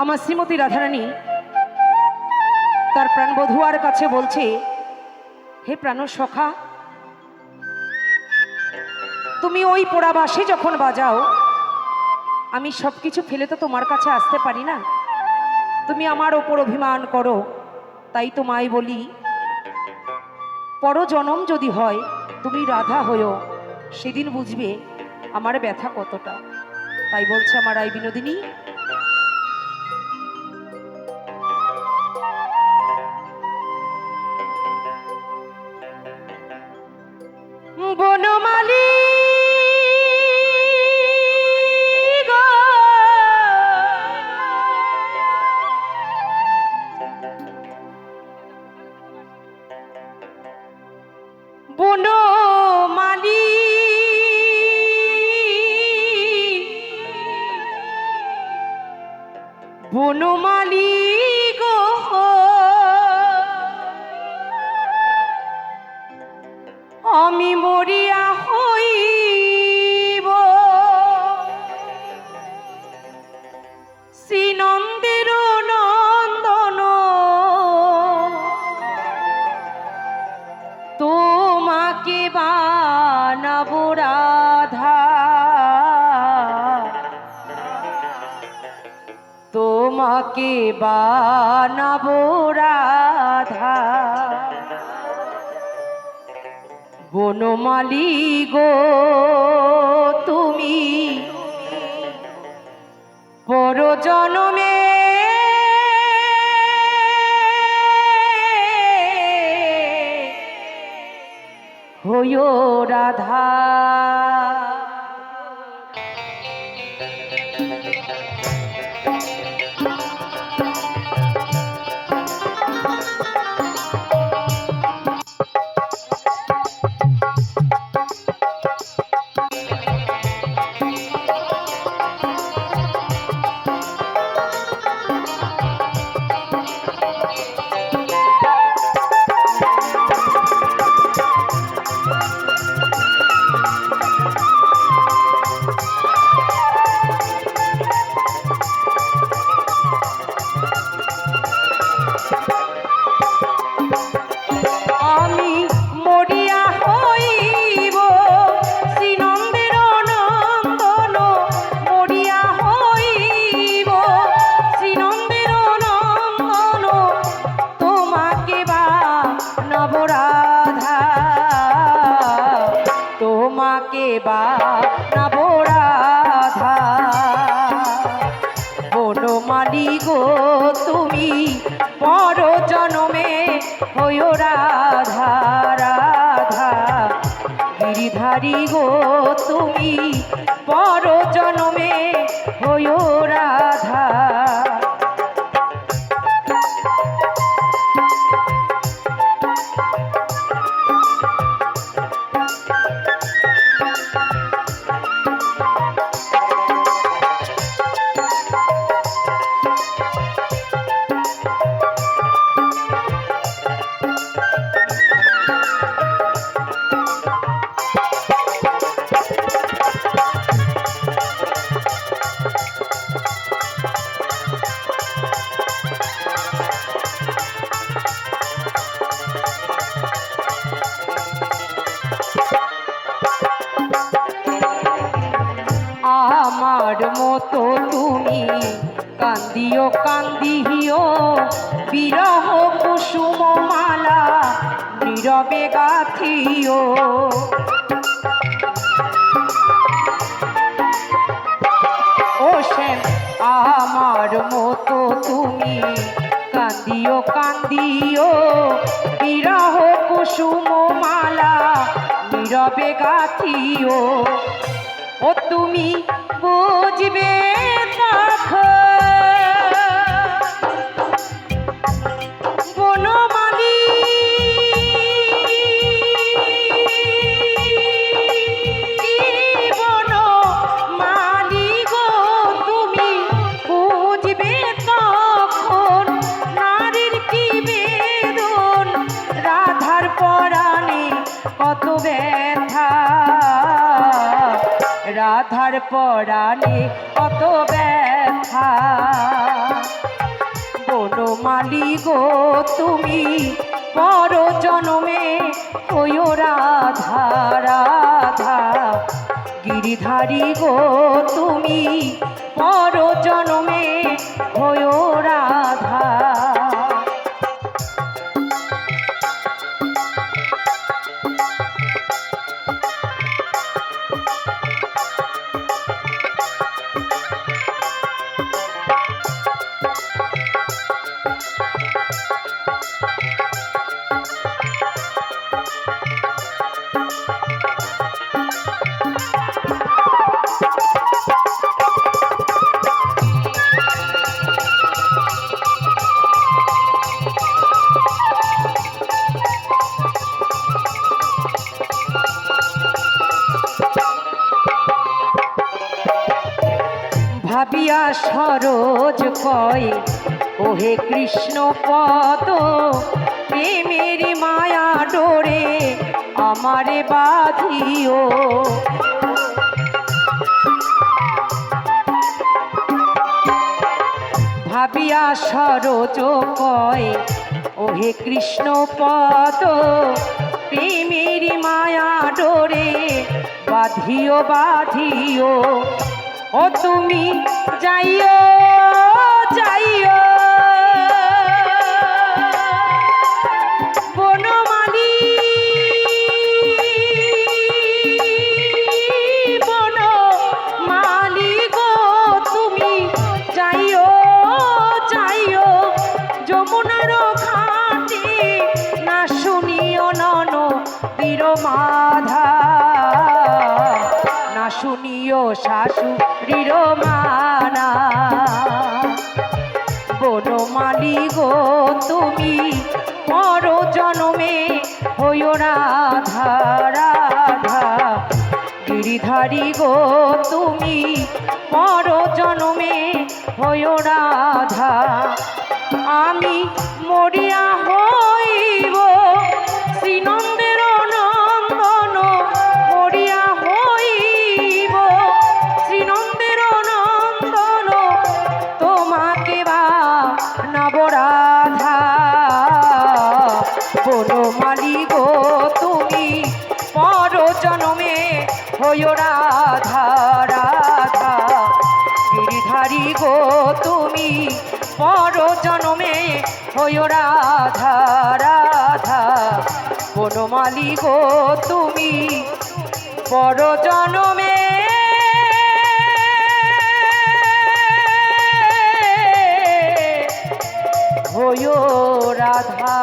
আমার শ্রীমতী রাধারানী তার প্রাণবধূয়ার কাছে বলছে, হে প্রাণ সখা, তুমি ওই পোড়া বাঁশি যখন বাজাও আমি সব কিছু ফেলে তো তোমার কাছে আসতে পারি না। তুমি আমার ওপর অভিমান করো, তাই তো মাই বলি পরজনম যদি হয় তুমি রাধা হয়েও, সেদিন বুঝবে আমার ব্যথা কতটা। তাই বলছে আমার রায় বিনোদিনী, বনমালী গো, বনমালী বনমালী গো, আমি মরিয়া হইব শ্রীনন্দের নন্দন, তোমাকে বানাবো রাধা, তোমাকে বানাবো রাধা। বনমালী গো, তুমি পরজনমে হইও রাধা। তোমাকে বানাবো রাধা, বনমালী গো, তুমি পরজনমে হইও রাধা রাধা। গিরিধারী গো, তুমি পরজনমে হইও রাধা। আমার মতো তুমি কান্দিও কান্দিও, বিরহ কুসুম মালা নীরবে গাথিও। ও শ্যাম, আমার মতো তুমি কান্দিও কান্দিও, বিরহ কুসুম মালা নীরবে গাথিও। ও তুমি বুঝবে বনমালী, বনমালী গো, তুমি বুঝবে তখন নারীর কি বেদন, রাধার পরাণে কত ব্যথা, রাধার পরাণে কত ব্যথা। বনমালী গো তুমি পর জনমে হইও রাধা রাধা, গিরিধারী গো তুমি পর জনমে হইও রাধা। ভাবিয়া সরোজ কয় ওহে কৃষ্ণ পদ, প্রেমের মায়া ডোরে আমারে বাঁধিও। ভাবিয়া সরোজ কয় ওহে কৃষ্ণ পদ, প্রেমের মায়া ডোরে বাঁধিও বাঁধিও। ও তুমি যাইও যাইও বনমালী, বনমালী গো তুমি যাইও যাইও যমুনার ঘাটে, না শুনিও ননদীর মাধা, না শুনিও শাশুড়ির মানা। বনমালী গো তুমি পর জনমে হইও রাধা রাধা, গিরিধারী গো তুমি পর জনমে হইও রাধা। আমি মরিয়া হইব শ্রীনন্দের নন্দন, মরিয়া হইব শ্রীনন্দের নন্দন, তোমাকে বা নবরাধা। বনমালী গো তুমি পর জনমে হইও রাধা রাধা, গিরিধারী গো তুমি পর জনমে হইও রাধা রাধা। বনমালী গো তুমি পর জনমে হইও রাধা।